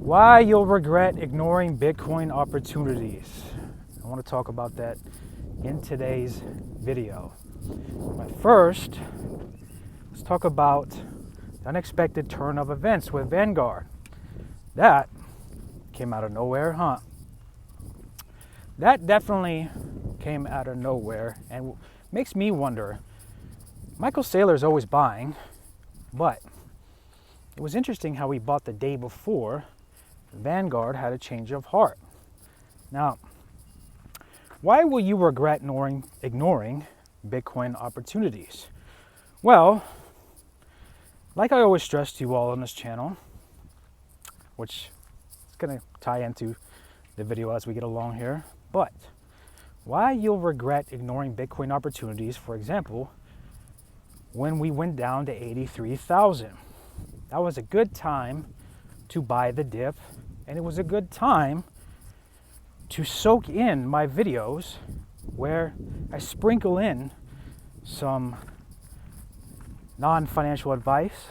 Why you'll regret ignoring Bitcoin opportunities. I want to talk about that in today's video. But first, let's talk about the unexpected turn of events with Vanguard. That came out of nowhere, huh? That definitely came out of nowhere and makes me wonder. Michael Saylor's always buying, but it was interesting how he bought the day before Vanguard had a change of heart. Now, why will you regret ignoring Bitcoin opportunities? Well, like I always stress to you all on this channel, which is going to tie into the video as we get along here, but why you'll regret ignoring Bitcoin opportunities, for example, when we went down to 83,000. That was a good time to buy the dip, and it was a good time to soak in my videos where I sprinkle in some non-financial advice,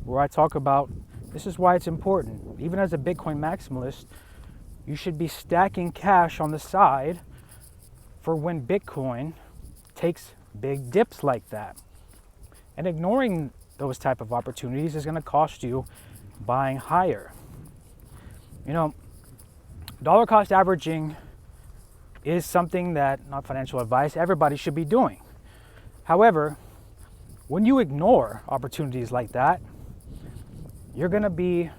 where I talk about this is why it's important. Even as a Bitcoin maximalist, you should be stacking cash on the side for when Bitcoin takes big dips like that. And ignoring those type of opportunities is going to cost you buying higher. You know, dollar cost averaging is something that, not financial advice, everybody should be doing. However, when you ignore opportunities like that, you're going to be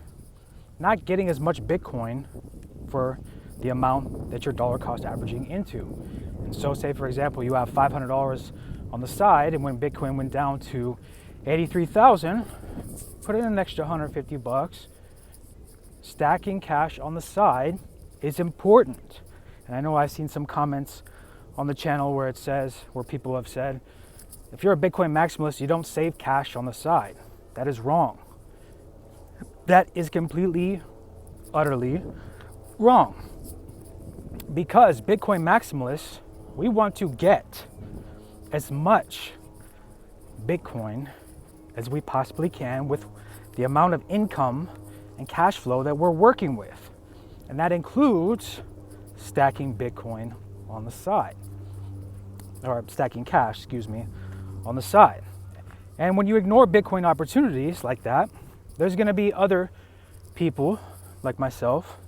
not getting as much Bitcoin for the amount that you're dollar cost averaging into. And so say, for example, you have $500 on the side, and when Bitcoin went down to 83,000, put in an extra $150. Stacking cash on the side is important. And I know I've seen some comments on the channel where people have said, if you're a Bitcoin maximalist, you don't save cash on the side. That is wrong. That is completely, utterly wrong. Because Bitcoin maximalists, we want to get as much Bitcoin as we possibly can with the amount of income and cash flow that we're working with. And that includes stacking Bitcoin on the side, or stacking cash, on the side. And when you ignore Bitcoin opportunities like that, there's going to be other people like myself,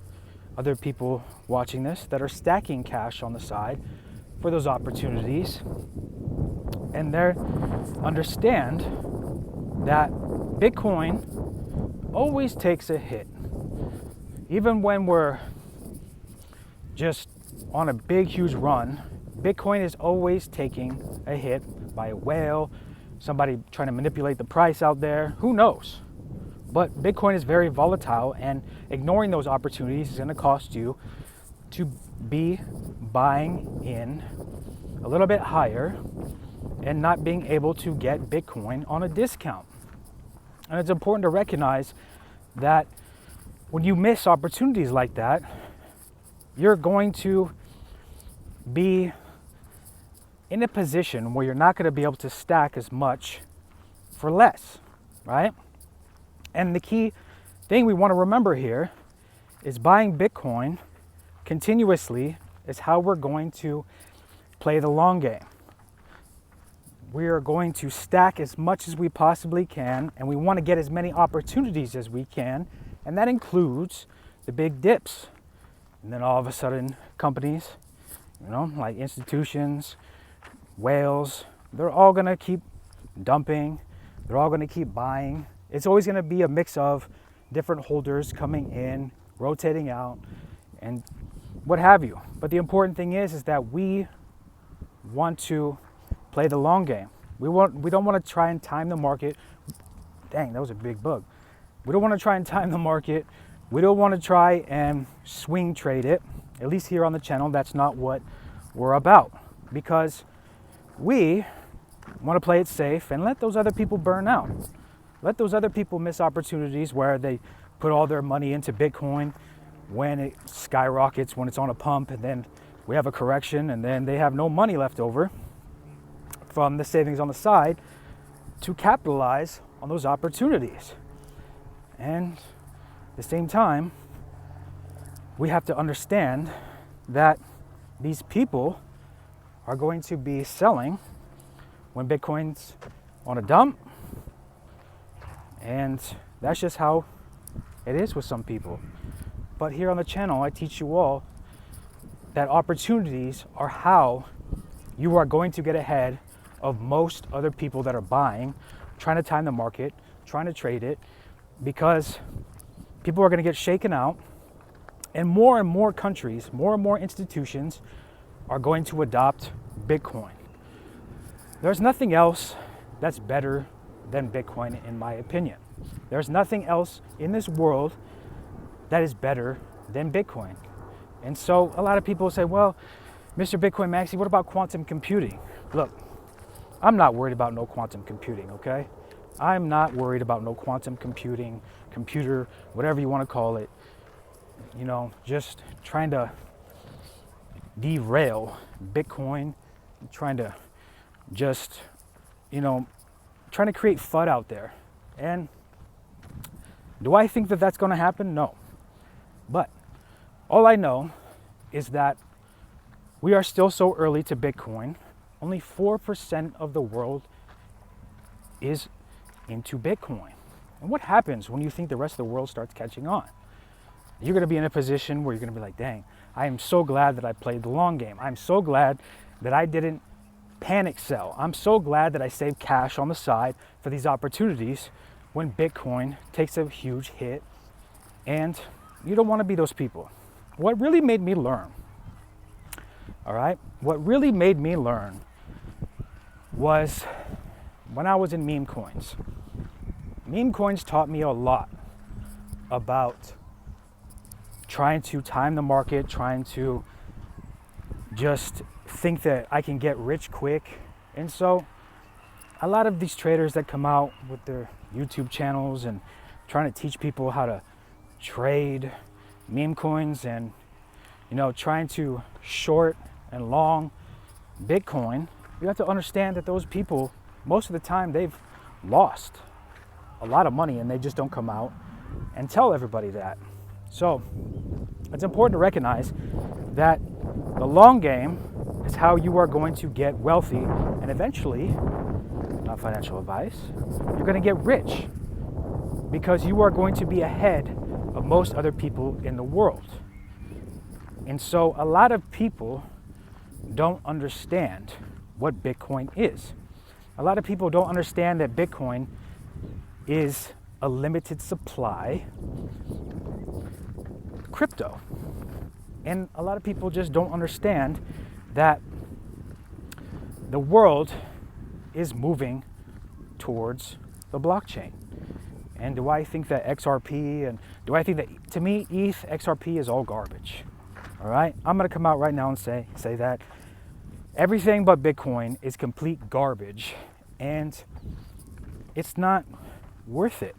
other people watching this that are stacking cash on the side for those opportunities. And they understand that Bitcoin always takes a hit. Even when we're just on a big, huge run, Bitcoin is always taking a hit by a whale, somebody trying to manipulate the price out there, who knows? But Bitcoin is very volatile, and ignoring those opportunities is going to cost you to be buying in a little bit higher and not being able to get Bitcoin on a discount. And it's important to recognize that when you miss opportunities like that, you're going to be in a position where you're not going to be able to stack as much for less, right? And the key thing we want to remember here is buying Bitcoin continuously is how we're going to play the long game. We are going to stack as much as we possibly can, and we want to get as many opportunities as we can, and that includes the big dips. And then all of a sudden, companies, like institutions, whales, they're all going to keep dumping, they're all going to keep buying. It's always going to be a mix of different holders coming in, rotating out, and what have you. But the important thing is that we want to play the long game. We don't want to try and time the market. Dang, that was a big bug. We don't want to try and time the market. We don't want to try and swing trade it. At least here on the channel, that's not what we're about. Because we want to play it safe and let those other people burn out. Let those other people miss opportunities where they put all their money into Bitcoin when it skyrockets, when it's on a pump, and then we have a correction, and then they have no money left over from the savings on the side to capitalize on those opportunities. And at the same time, we have to understand that these people are going to be selling when Bitcoin's on a dump, and that's just how it is with some people. But here on the channel, I teach you all that opportunities are how you are going to get ahead of most other people that are buying, trying to time the market, trying to trade it, because people are going to get shaken out, and more countries, more and more institutions are going to adopt Bitcoin. There's nothing else that's better than Bitcoin, in my opinion. There's nothing else in this world that is better than Bitcoin. And so a lot of people say, well, Mr. Bitcoin Maxi, what about quantum computing? Look, I'm not worried about no quantum computing, okay? I'm not worried about no quantum computing, computer, whatever you want to call it. You know, just trying to derail Bitcoin, trying to just, trying to create FUD out there. And do I think that that's going to happen? No. But all I know is that we are still so early to Bitcoin. Only 4% of the world is into Bitcoin. And what happens when you think the rest of the world starts catching on? You're going to be in a position where you're going to be like, dang, I am so glad that I played the long game. I'm so glad that I didn't panic sell. I'm so glad that I saved cash on the side for these opportunities when Bitcoin takes a huge hit. And you don't want to be those people. What really made me learn, all right, what really made me learn was when I was in meme coins. Meme coins taught me a lot about trying to time the market, trying to just think that I can get rich quick. And so a lot of these traders that come out with their YouTube channels and trying to teach people how to trade meme coins and, trying to short and long Bitcoin, you have to understand that those people, most of the time, they've lost a lot of money and they just don't come out and tell everybody that. So it's important to recognize that the long game is how you are going to get wealthy, and eventually, not financial advice, you're going to get rich because you are going to be ahead of most other people in the world. And so a lot of people don't understand what Bitcoin is. A lot of people don't understand that Bitcoin is a limited supply crypto. And a lot of people just don't understand that the world is moving towards the blockchain. And do I think that XRP, and do I think that, to me, ETH, XRP is all garbage? All right? I'm going to come out right now and say that everything but Bitcoin is complete garbage, and it's not worth it.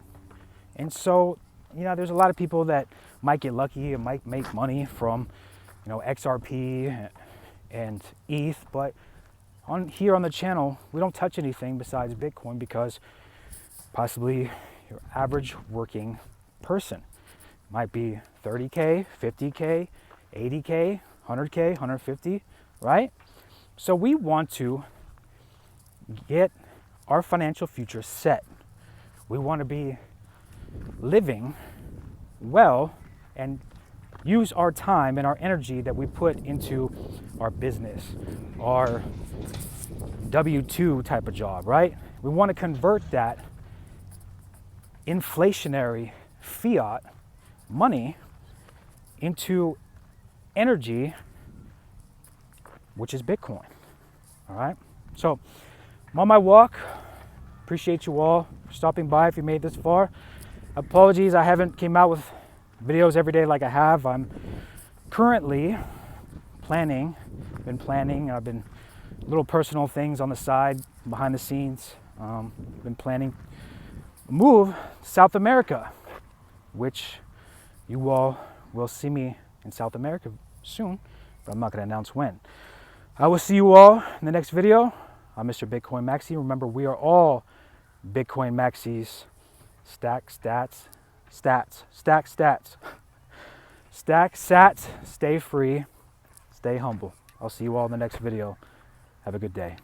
And so, there's a lot of people that might get lucky and might make money from, XRP and ETH, but here on the channel, we don't touch anything besides Bitcoin because possibly your average working person might be 30K, 50K, 80K, 100K, 150, right? So we want to get our financial future set. We want to be living well and use our time and our energy that we put into our business, our W-2 type of job, right? We want to convert that inflationary fiat money into energy, which is Bitcoin. All right. So I'm on my walk. Appreciate you all stopping by if you made this far. Apologies, I haven't came out with videos every day like I have. I'm currently been planning. I've been little personal things on the side, behind the scenes. Been planning a move to South America, which you all will see me in South America soon, but I'm not going to announce when. I will see you all in the next video. I'm Mr. Bitcoin Maxi. Remember, we are all Bitcoin Maxis. Stack stats. Stack sats, stay free, stay humble. I'll see you all in the next video. Have a good day.